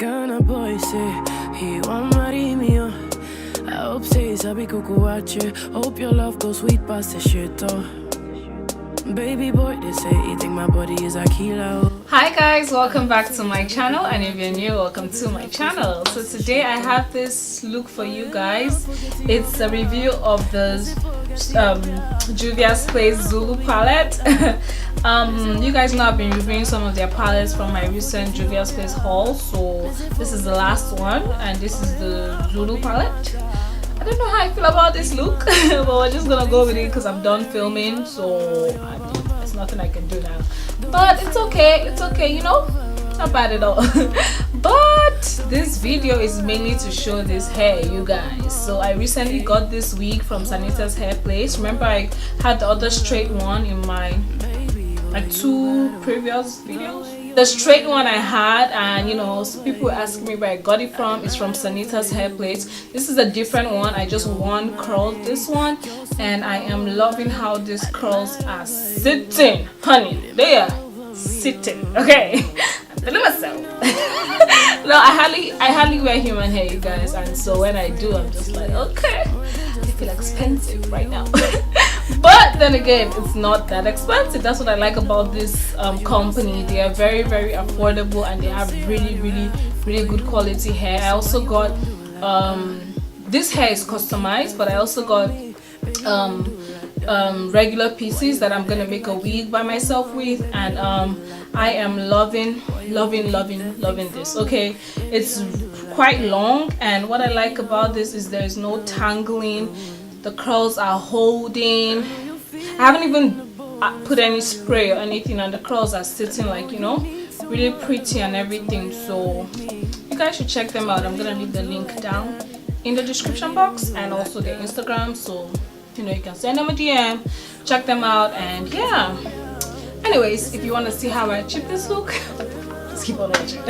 Ghana boy say he want marry me. I hope say sabi kuku watch. Hope your love goes sweet past the shit though. Baby boy, they say he think my body is a kilo. Hi guys, welcome back to my channel, and if you're new, welcome to my channel. So today I have this look for you guys. It's a review of the Juvia'S Zulu palette. You guys know I've been reviewing some of their palettes from my recent Juvia'S haul, so this is the last one, and this is the Zulu palette. I don't know how I feel about this look, but we're just gonna go with it because I'm done filming, so there's nothing I can do now. But it's okay, you know, not bad at all. But this video is mainly to show this hair, you guys. So I recently got this wig from Senitas hair place. Remember I had the other straight one in my two previous videos. The straight one I had, and you know, people ask me where I got it from. It's from Senitas hair place. This is a different one. I just one curled this one, and I am loving how these curls are sitting, honey. They are sitting. Okay, I'm feeling myself. No, I hardly wear human hair, you guys, and so when I do, I'm just like, okay, I feel expensive right now. But then again, it's not that expensive. That's what I like about this company. They are very affordable, and they have really good quality hair. I also got this hair is customized, but I also got regular pieces that I'm gonna make a wig by myself with, and I am loving this. Okay, it's quite long, and what I like about this is there's no tangling. The curls are holding. I haven't even put any spray or anything, and the curls are sitting like, you know, really pretty and everything. So you guys should check them out. I'm gonna leave the link down in the description box, and also their Instagram, so you know you can send them a DM, check them out, and yeah. Anyways, if you want to see how I achieve this look, just keep on watching.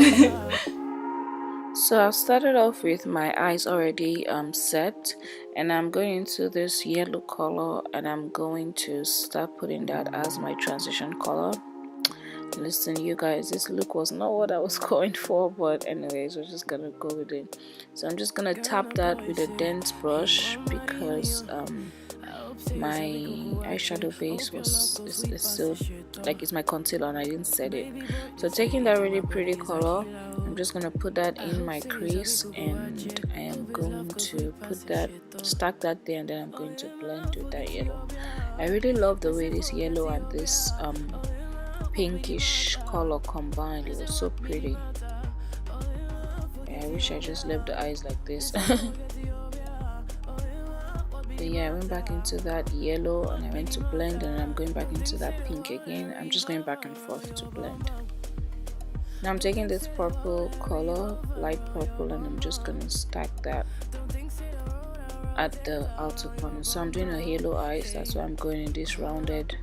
So I've started off with my eyes already set, and I'm going into this yellow color, and I'm going to start putting that as my transition color. Listen, you guys, this look was not what I was going for, but anyways, we're just gonna go with it. So I'm just gonna tap that with a dense brush because my eyeshadow base is still like, it's my concealer and I didn't set it. So taking that really pretty color, I'm just gonna put that in my crease, and I am going to stack that there, and then I'm going to blend with that yellow. I really love the way this yellow and this pinkish color combined. It was so pretty. Yeah, I wish I just left the eyes like this. But yeah, I went back into that yellow, and I went to blend, and I'm going back into that pink again. I'm just going back and forth to blend. Now I'm taking this purple color, light purple, and I'm just gonna stack that at the outer corner. So I'm doing a halo eyes. That's why I'm going in this rounded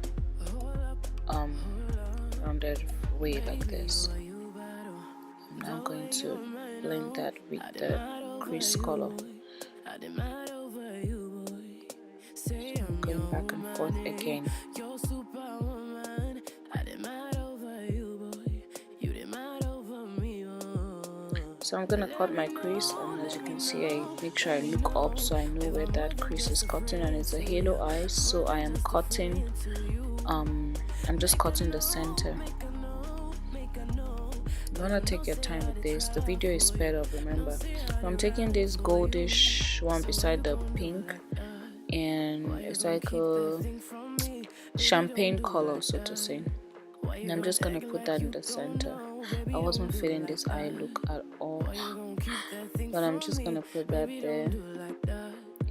way like this. I'm now going to blend that with the crease color. So I'm going back and forth again. So I'm gonna cut my crease, and as you can see, I make sure I look up so I know where that crease is cutting, and it's a halo eyes, so I am cutting I'm just cutting the center. You wanna take your time with this. The video is sped up, remember. I'm taking this goldish one beside the pink, and it's like a champagne color, so to say, and I'm just gonna put that in the center. I wasn't feeling this eye look at all, but I'm just gonna put that there,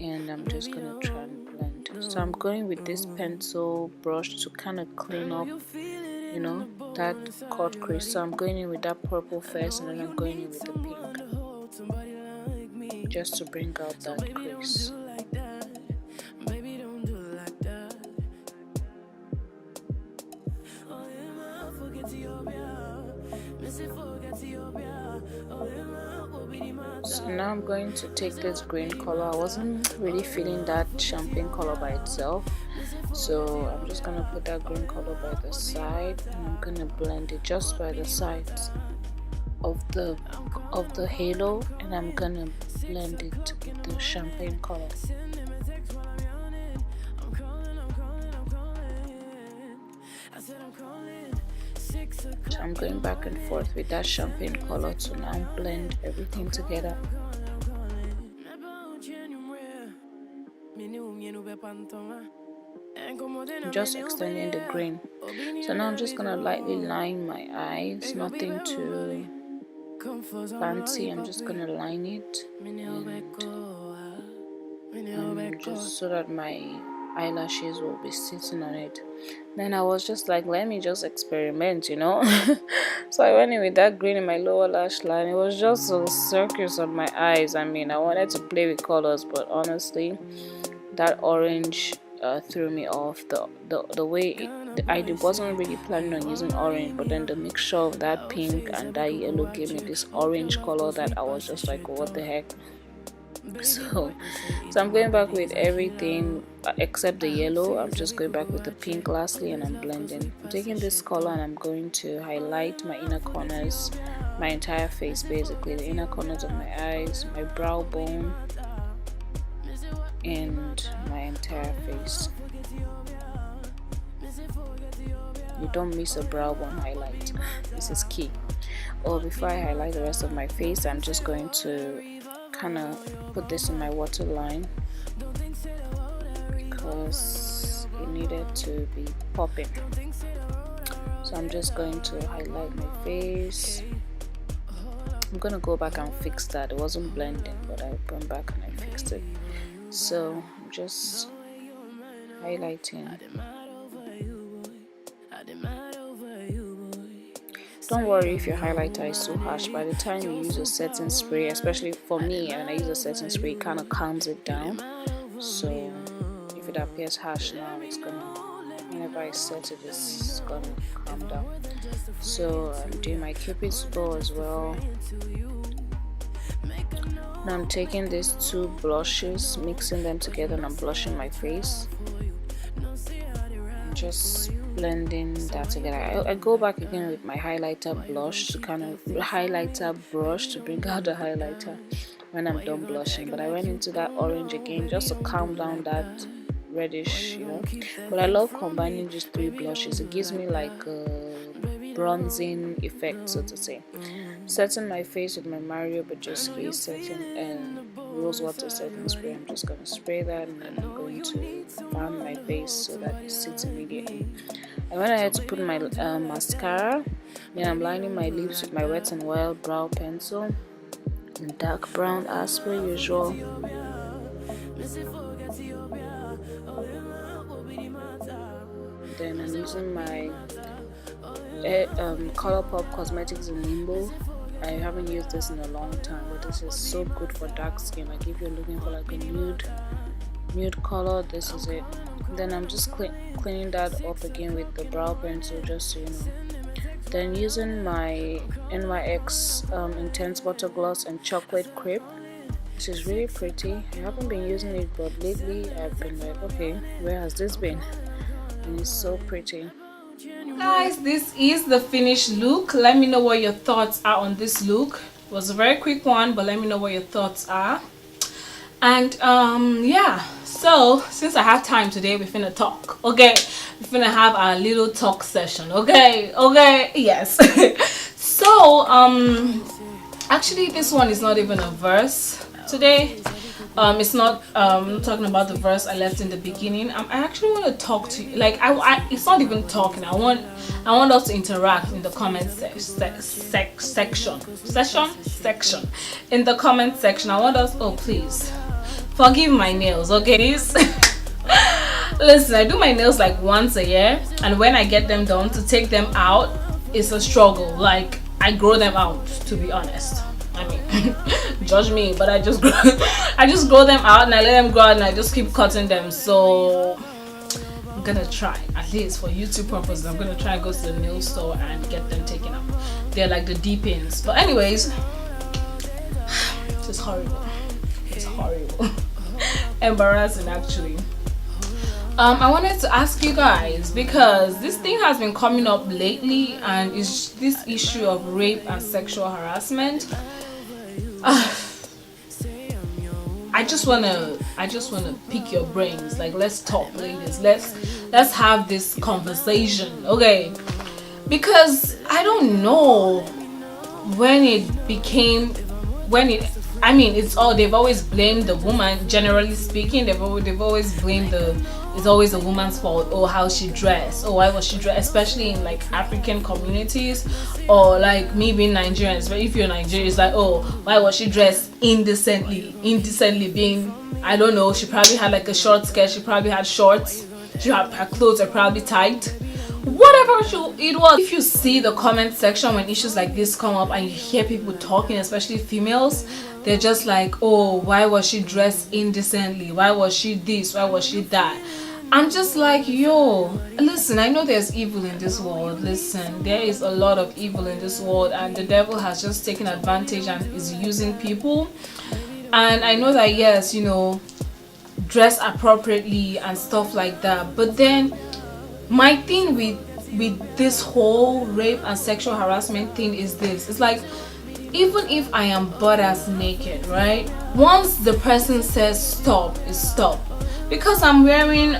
and I'm just gonna try and blend. So I'm going with this pencil brush to kind of clean up, you know, that cut crease. So I'm going in with that purple first, and then I'm going in with the pink, just to bring out that crease. So now I'm going to take this green color. I wasn't really feeling that champagne color by itself, so I'm just gonna put that green color by the side, and I'm gonna blend it just by the sides. of the halo, and I'm gonna blend it with the champagne color. So I'm going back and forth with that champagne color to now blend everything together. I'm just extending the green. So now I'm just gonna lightly line my eyes, nothing too fancy. I'm just gonna line it and just so that my eyelashes will be sitting on it. Then I was just like, let me just experiment, you know. So I went in with that green in my lower lash line. It was just a circus on my eyes. I mean, I wanted to play with colors, but honestly that orange threw me off. The way I wasn't really planning on using orange, but then the mixture of that pink and that yellow gave me this orange color that I was just like, what the heck. So I'm going back with everything except the yellow. I'm just going back with the pink lastly, and I'm blending. I'm taking this color and I'm going to highlight my inner corners, my entire face, basically the inner corners of my eyes, my brow bone, and my entire face. You don't miss a brow bone highlight. This is key. Or before I highlight the rest of my face, I'm just going to kind of put this in my waterline because it needed to be popping. So I'm just going to highlight my face. I'm gonna go back and fix that. It wasn't blending, but I went back and I fixed it. So I'm just highlighting. Don't worry if your highlighter is too harsh. By the time you use a setting spray, especially for me, when I use a setting spray, it kind of calms it down. So if it appears harsh now, it's gonna, whenever I set it, it's gonna calm down. So I'm doing my Cupid's bow as well. Now I'm taking these two blushes, mixing them together, and I'm blushing my face. Just blending that together. I go back again with my highlighter blush to kind of highlighter brush to bring out the highlighter when I'm done blushing. But I went into that orange again just to calm down that reddish, you know. But I love combining just three blushes. It gives me like a bronzing effect, so to say. Setting my face with my Mario Bajeski setting and rose water setting spray. I'm just going to spray that, and then I'm going to fan my face so that it sits immediately. I went ahead to put my mascara. Then I'm lining my lips with my Wet n Wild brow pencil in dark brown as per usual. Then I'm using my Colourpop Cosmetics in Limbo. I haven't used this in a long time, but this is so good for dark skin. Like if you're looking for like a nude color, this is it. Then I'm just cleaning that up again with the brow pencil, just so you know. Then using my NYX Intense Butter Gloss and Chocolate Crepe. This is really pretty. I haven't been using it, but lately I've been like, okay, where has this been? And it's so pretty. Guys, this is the finished look. Let me know what your thoughts are on this look. It was a very quick one, but let me know what your thoughts are. And yeah, so since I have time today, we're finna talk. Okay, we're finna have our little talk session. Okay, yes. So actually this one is not even a verse today. It's not I'm talking about the verse I left in the beginning. I actually want to talk to you. Like it's not even talking. I want us to interact in the comment section in the comment section. I want us, oh please forgive my nails, okay? Please. Listen, I do my nails like once a year, and when I get them done, to take them out it's a struggle. Like I grow them out, to be honest. I mean, judge me, but I just grow them out and I let them grow out and I just keep cutting them. So I'm gonna try, at least for YouTube purposes, I'm gonna try and go to the nail store and get them taken out. They're like the deep ends. But anyways, it's horrible. It's horrible. Embarrassing actually. I wanted to ask you guys, because this thing has been coming up lately, and it's this issue of rape and sexual harassment. I just wanna pick your brains. Like, let's talk, ladies. Let's have this conversation, okay? Because I don't know when I mean, they've always blamed the woman. Generally speaking, they've always blamed it's always a woman's fault, or how she dressed, or why was she dressed, especially in like African communities, or like me being Nigerian. But if you're Nigerian, it's like, oh, why was she dressed indecently being, I don't know, she probably had like a short skirt, she probably had shorts, her clothes are probably tight, whatever it was. If you see the comment section when issues like this come up and you hear people talking, especially females, they're just like, oh, why was she dressed indecently, why was she this, why was she that. I'm just like, yo, listen, I know there's evil in this world. Listen, there is a lot of evil in this world, and the devil has just taken advantage and is using people. And I know that, yes, you know, dress appropriately and stuff like that, but then my thing with this whole rape and sexual harassment thing is this. It's like, even if I am butt-ass naked, right, once the person says stop, is stop. Because I'm wearing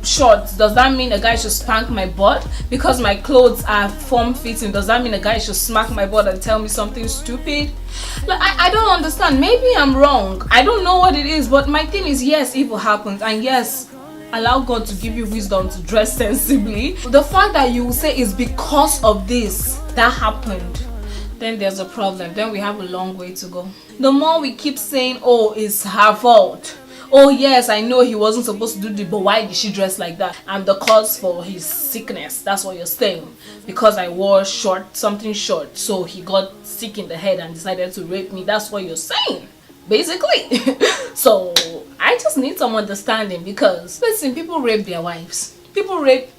shorts, does that mean a guy should spank my butt? Because my clothes are form-fitting, does that mean a guy should smack my butt and tell me something stupid? Like, I don't understand. Maybe I'm wrong, I don't know what it is, but my thing is, yes, evil happens, and yes, allow God to give you wisdom to dress sensibly. The fact that you will say it's because of this that happened, then there's a problem. Then we have a long way to go. The more we keep saying, oh, it's her fault, oh yes, I know he wasn't supposed to do this, but why did she dress like that? I'm the cause for his sickness. That's what you're saying. Because I wore something short, so he got sick in the head and decided to rape me. That's what you're saying, basically. So I just need some understanding, because listen, people rape their wives. People rape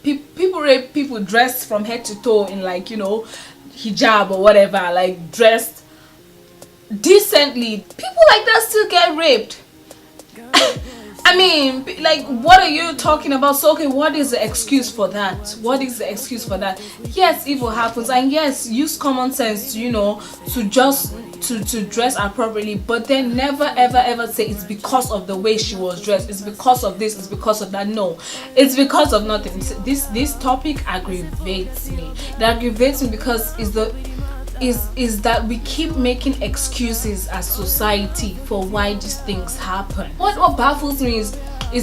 people dressed from head to toe in, like, you know, hijab or whatever, like dressed decently. People like that still get raped. I mean, like, what are you talking about? So okay, what is the excuse for that? What is the excuse for that? Yes, evil happens, and yes, use common sense, you know, to just to dress appropriately, but then never ever say it's because of the way she was dressed, it's because of this, it's because of that. No, it's because of nothing. This topic aggravates me. It aggravates me because is that we keep making excuses as society for why these things happen. What baffles me is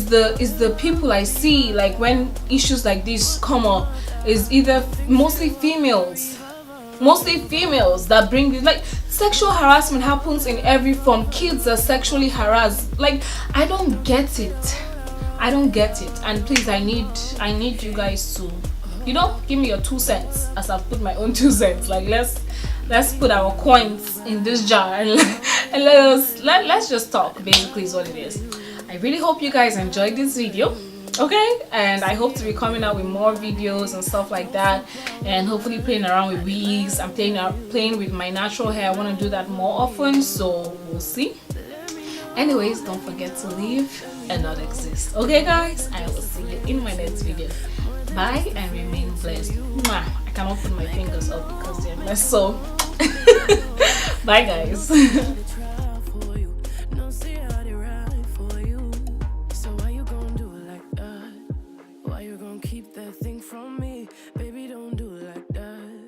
the people I see, like, when issues like this come up, is either mostly females that bring this. Like, sexual harassment happens in every form. Kids are sexually harassed. Like, I don't get it. And please, I need you guys to, you know, give me your 2 cents as I've put my own 2 cents. Like, let's put our coins in this jar and let's just talk, basically, is what it is. I really hope you guys enjoyed this video, okay? And I hope to be coming out with more videos and stuff like that, and hopefully playing around with wigs. I'm playing with my natural hair. I want to do that more often, so we'll see. Anyways, don't forget to live and not exist, okay guys? I will see you in my next video. Bye and remain blessed. Mwah. I cannot put my fingers up because they're messed, so bye guys. Keep that thing from me, baby, don't do it like that.